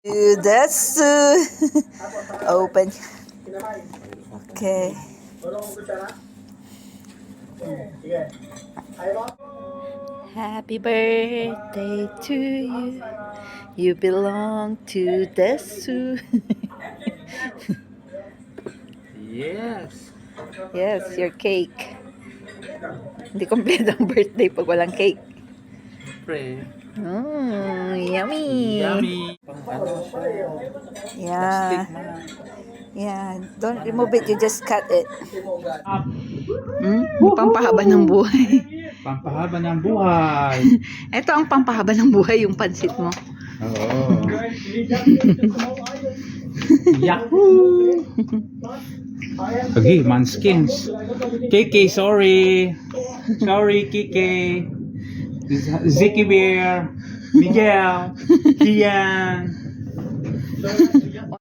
That's open. Okay. Happy birthday to you. You belong to Desu. Yes. Yes, your cake. Hindi kompleto ang birthday pag walang cake. Pre. Yummy. Yummy. Pang ano siya. Yeah. Plastic man. Yeah. Don't remove it. You just cut it. Pampahaba ng buhay. Pampahaba ng buhay. Ito ang pampahaba ng buhay, yung pansit mo. Oo. Yahoo! Okay, Manskins. Kiki, sorry. Sorry, Kiki. Ziki Bear. Miguel. Kian.